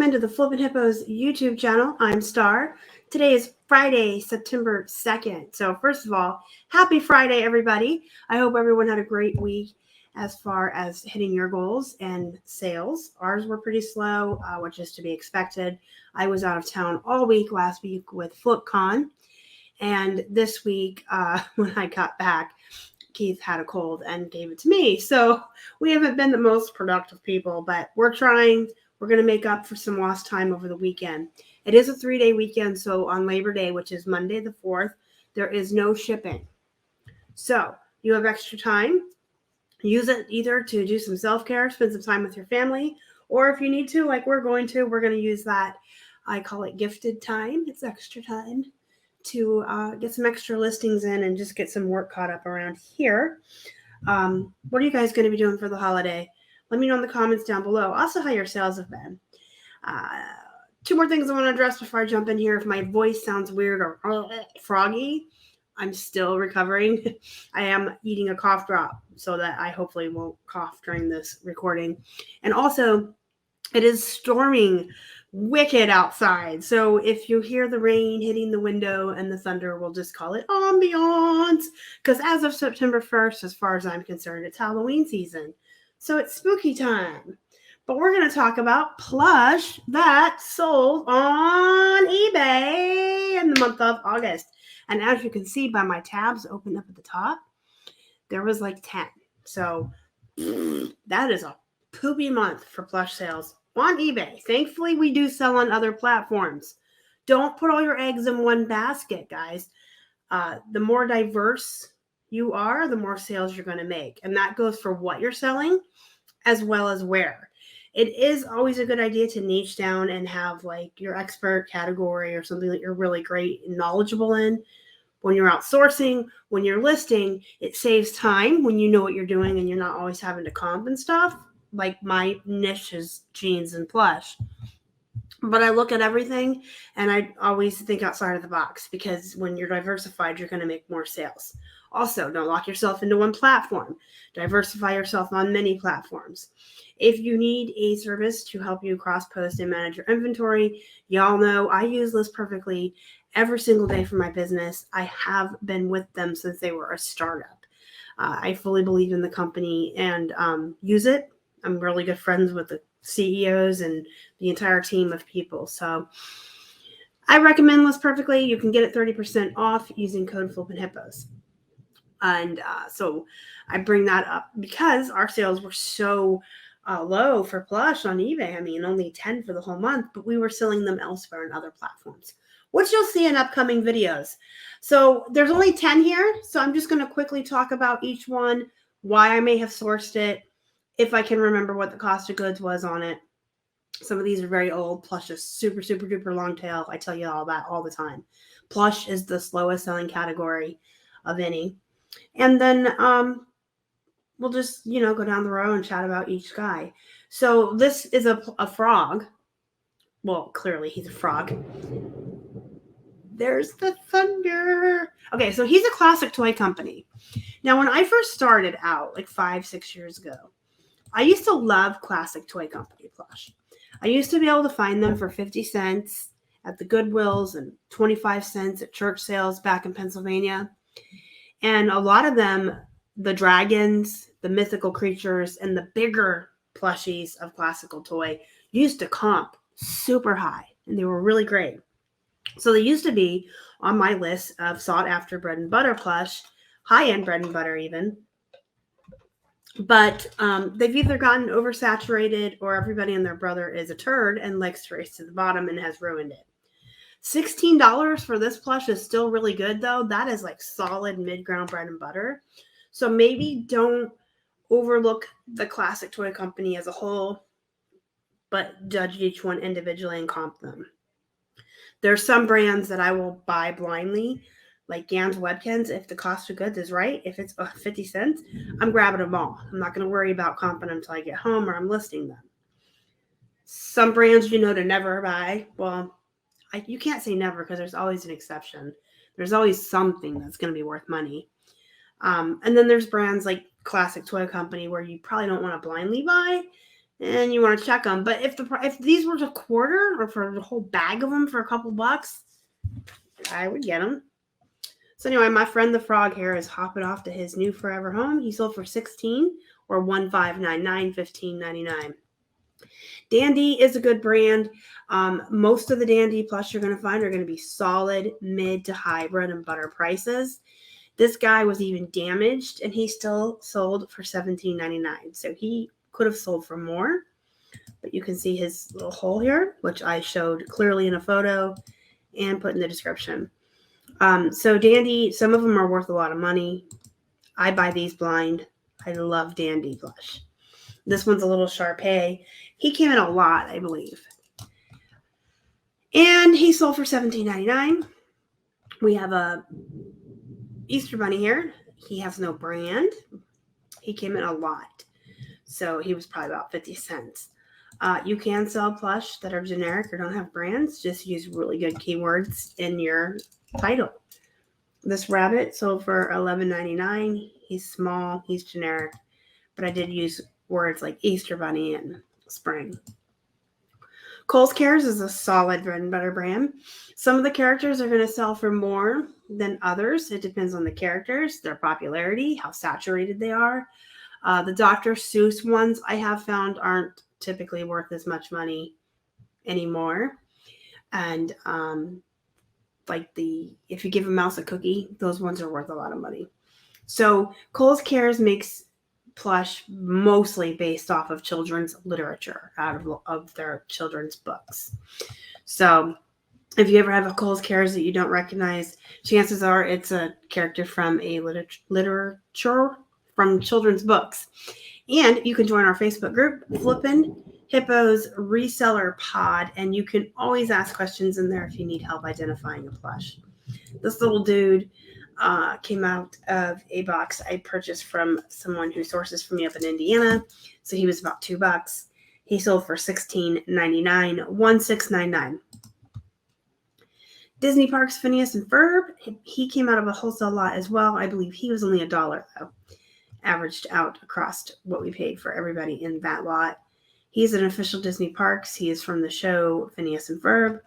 into the Flippin' Hippos YouTube channel. I'm Star. Today is Friday, September 2nd. So first of all, happy Friday, everybody. I hope everyone had a great week as far as hitting your goals and sales. Ours were pretty slow, which is to be expected. I was out of town all week last week with FlipCon. And this week, when I got back, Keith had a cold and gave it to me. So we haven't been the most productive people, but we're trying. We're going to make up for some lost time over the weekend. It is a 3-day weekend, so on Labor Day, which is Monday the 4th, there is no shipping. So you have extra time. Use it either to do some self-care, spend some time with your family, or if you need to, like we're going to use that. I call it gifted time. It's extra time to get some extra listings in and just get some work caught up around here. What are you guys going to be doing for the holiday? Let me know in the comments down below. Also, how your sales have been. Two more things I want to address before I jump in here. If my voice sounds weird or froggy, I'm still recovering. I am eating a cough drop so that I hopefully won't cough during this recording. And also, it is storming wicked outside. So if you hear the rain hitting the window and the thunder, we'll just call it ambiance. Because as of September 1st, as far as I'm concerned, it's Halloween season. So it's spooky time. But we're going to talk about Plush that sold on eBay in the month of August. And as you can see by my tabs open up at the top, there was like 10. So that is a poopy month for Plush sales on eBay. Thankfully, we do sell on other platforms. Don't put all your eggs in one basket, guys. The more diverse you are, the more sales you're going to make. And that goes for what you're selling as well as where. It is always a good idea to niche down and have like your expert category or something that you're really great and knowledgeable in. When you're outsourcing, when you're listing, it saves time when you know what you're doing and you're not always having to comp and stuff. Like my niche is jeans and plush. But I look at everything and I always think outside of the box because when you're diversified, you're going to make more sales. Also, don't lock yourself into one platform. Diversify yourself on many platforms. If you need a service to help you cross-post and manage your inventory, y'all know I use List Perfectly every single day for my business. I have been with them since they were a startup. I fully believe in the company and use it. I'm really good friends with the CEOs and the entire team of people. So I recommend List Perfectly. You can get it 30% off using code flippinhippos. And so I bring that up because our sales were so low for Plush on eBay. I mean, only 10 for the whole month, but we were selling them elsewhere in other platforms, which you'll see in upcoming videos. So there's only 10 here. So I'm just going to quickly talk about each one, why I may have sourced it, if I can remember what the cost of goods was on it. Some of these are very old. Plush is super, super duper long tail. I tell you all that all the time. Plush is the slowest selling category of any. And then we'll just, go down the row and chat about each guy. So this is a frog. Well, clearly he's a frog. There's the thunder. Okay, so he's a classic toy company. Now, when I first started out, like 5-6 years ago, I used to love classic toy company Plush. I used to be able to find them for 50 cents at the Goodwills and 25 cents at church sales back in Pennsylvania. And a lot of them, the dragons, the mythical creatures, and the bigger plushies of classical toy used to comp super high, and they were really great. So they used to be on my list of sought after bread and butter plush, high-end bread and butter even. But they've either gotten oversaturated or everybody and their brother is a turd and likes to race to the bottom and has ruined it. $16 for this plush is still really good, though. That is like solid mid-ground bread and butter. So maybe don't overlook the classic toy company as a whole, but judge each one individually and comp them. There's some brands that I will buy blindly, like Gans Webkins. If the cost of goods is right, if it's 50 cents, I'm grabbing them all. I'm not going to worry about comping them until I get home or I'm listing them. Some brands to never buy. Well, you can't say never because there's always an exception. There's always something that's going to be worth money. And then there's brands like Classic Toy Company where you probably don't want to blindly buy and you want to check them. But if these were a quarter or for the whole bag of them for a couple bucks, I would get them. So anyway, my friend the frog here is hopping off to his new forever home. He sold for 16 or 1599, 15.99. Dandy is a good brand. Most of the Dandy Plush you're going to find are going to be solid mid to high bread and butter prices. This guy was even damaged, and he still sold for $17.99. So he could have sold for more, but you can see his little hole here, which I showed clearly in a photo and put in the description. So Dandy, some of them are worth a lot of money. I buy these blind. I love Dandy Plush. This one's a little Sharpay. He came in a lot, I believe. And he sold for $17.99. We have a Easter Bunny here. He has no brand. He came in a lot. So he was probably about 50 cents. You can sell plush that are generic or don't have brands. Just use really good keywords in your title. This rabbit sold for $11.99. He's small. He's generic. But I did use words like Easter Bunny and spring. Kohl's Cares is a solid bread and butter brand. Some of the characters are going to sell for more than others. It depends on the characters, their popularity, how saturated they are. The Dr. Seuss ones I have found aren't typically worth as much money anymore. And if you give a mouse a cookie, those ones are worth a lot of money. So Kohl's Cares makes plush mostly based off of children's literature, out of their children's books. So if you ever have a Kohl's Cares that you don't recognize, chances are it's a character from a literature from children's books. And you can join our Facebook group, Flippin Hippos Reseller Pod, and you can always ask questions in there if you need help identifying a plush. This little dude came out of a box I purchased from someone who sources for me up in Indiana. So he was about $2. He sold for $16.99, $16.99. Disney Parks Phineas and Ferb. He came out of a wholesale lot as well. I believe he was only $1 though, averaged out across what we paid for everybody in that lot. He's an official Disney Parks. He is from the show Phineas and Ferb,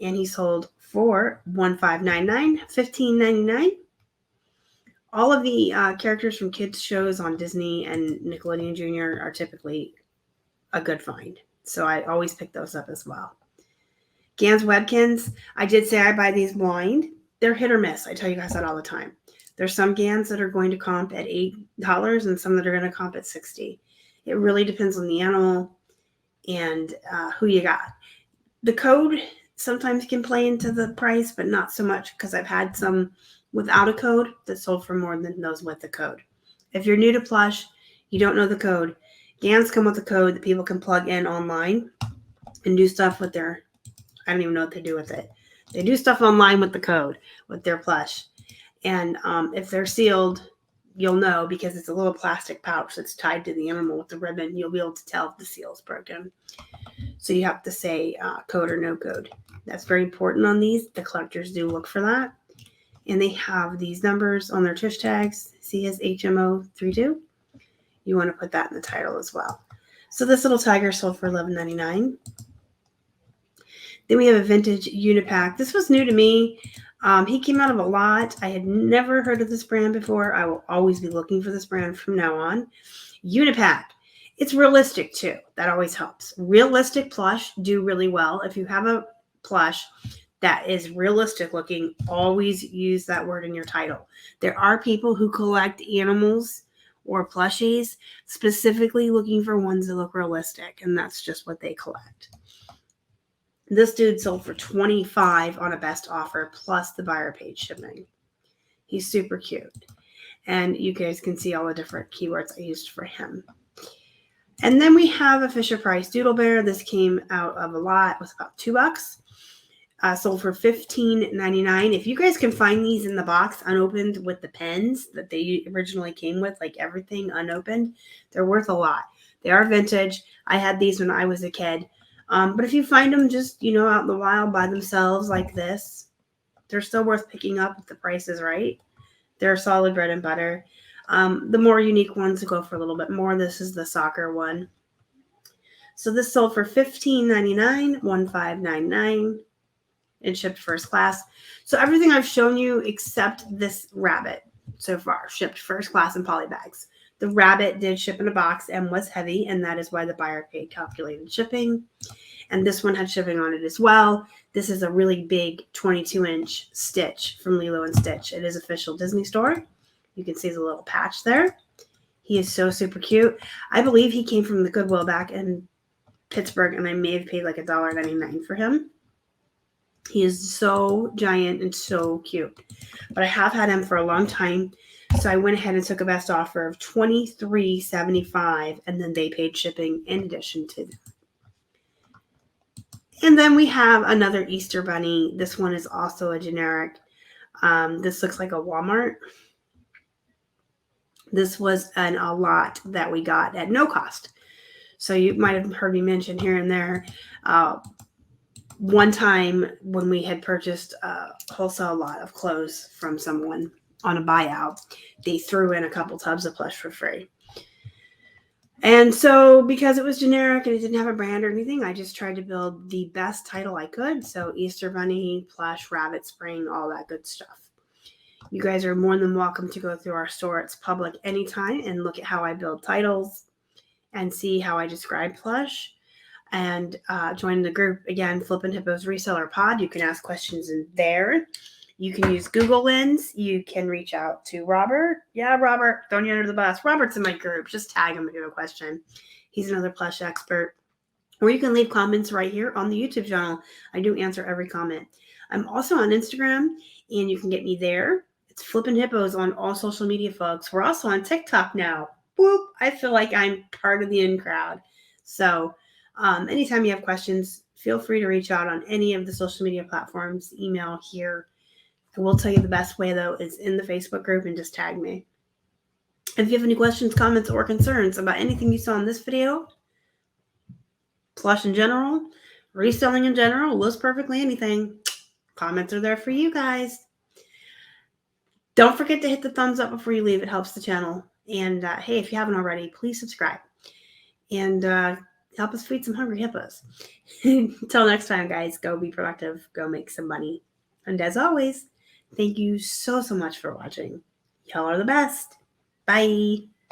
and he sold for $15.99, $15.99. All of the characters from kids shows on Disney and Nickelodeon Junior are typically a good find. So I always pick those up as well. Gans Webkins, I did say I buy these blind. They're hit or miss. I tell you guys that all the time. There's some Gans that are going to comp at $8 and some that are going to comp at $60. It really depends on the animal and who you got. The code sometimes can play into the price, but not so much because I've had some without a code that sold for more than those with the code. If you're new to plush, you don't know the code, Gans come with a code that people can plug in online and do stuff with their, I don't even know what they do with it. They do stuff online with the code, with their plush. And if they're sealed, you'll know because it's a little plastic pouch that's tied to the animal with the ribbon. You'll be able to tell if the seal's broken. So you have to say code or no code. That's very important on these. The collectors do look for that. And they have these numbers on their tush tags. See his HMO32? You want to put that in the title as well. So this little tiger sold for $11.99. Then we have a vintage Unipack. This was new to me. He came out of a lot. I had never heard of this brand before. I will always be looking for this brand from now on. Unipack. It's realistic too. That always helps. Realistic plush do really well. If you have a plush that is realistic looking, always use that word in your title. There are people who collect animals or plushies specifically looking for ones that look realistic, and that's just what they collect. This dude sold for $25 on a best offer plus the buyer paid shipping. He's super cute. And you guys can see all the different keywords I used for him. And then we have a Fisher-Price Doodle Bear. This came out of a lot. It was about $2. Sold for $15.99. If you guys can find these in the box unopened with the pens that they originally came with, like everything unopened, they're worth a lot. They are vintage. I had these when I was a kid. But if you find them just, out in the wild by themselves like this, they're still worth picking up if the price is right. They're solid bread and butter. The more unique ones go for a little bit more. This is the soccer one. So this sold for $15.99, $15.99, and shipped first class. So everything I've shown you except this rabbit so far shipped first class in poly bags. The rabbit did ship in a box and was heavy, and that is why the buyer paid calculated shipping. And this one had shipping on it as well. This is a really big 22-inch Stitch from Lilo and Stitch. It is official Disney store. You can see the little patch there. He is so super cute. I believe he came from the Goodwill back in Pittsburgh, and I may have paid like $1.99 for him. He is so giant and so cute. But I have had him for a long time, so I went ahead and took a best offer of $23.75, and then they paid shipping in addition to that. And then we have another Easter bunny. This one is also a generic. This looks like a Walmart. This was a lot that we got at no cost. So you might have heard me mention here and there. One time when we had purchased a wholesale lot of clothes from someone on a buyout, they threw in a couple tubs of Plush for free. And so because it was generic and it didn't have a brand or anything, I just tried to build the best title I could. So Easter Bunny, Plush, Rabbit Spring, all that good stuff. You guys are more than welcome to go through our store. It's public anytime and look at how I build titles and see how I describe Plush. And join the group, again, Flippin' Hippos Reseller Pod. You can ask questions in there. You can use Google Lens. You can reach out to Robert. Yeah, Robert, don't you under the bus. Robert's in my group. Just tag him if you have a question. He's another plush expert. Or you can leave comments right here on the YouTube channel. I do answer every comment. I'm also on Instagram, and you can get me there. It's Flippin' Hippos on all social media, folks. We're also on TikTok now. Whoop! I feel like I'm part of the in crowd. So anytime you have questions, feel free to reach out on any of the social media platforms, email here. I will tell you the best way, though, is in the Facebook group and just tag me. If you have any questions, comments, or concerns about anything you saw in this video, plush in general, reselling in general, list perfectly anything, comments are there for you guys. Don't forget to hit the thumbs up before you leave. It helps the channel. And hey, if you haven't already, please subscribe. And help us feed some hungry hippos. Until next time, guys, go be productive. Go make some money. And as always, thank you so much for watching. Y'all are the best. Bye.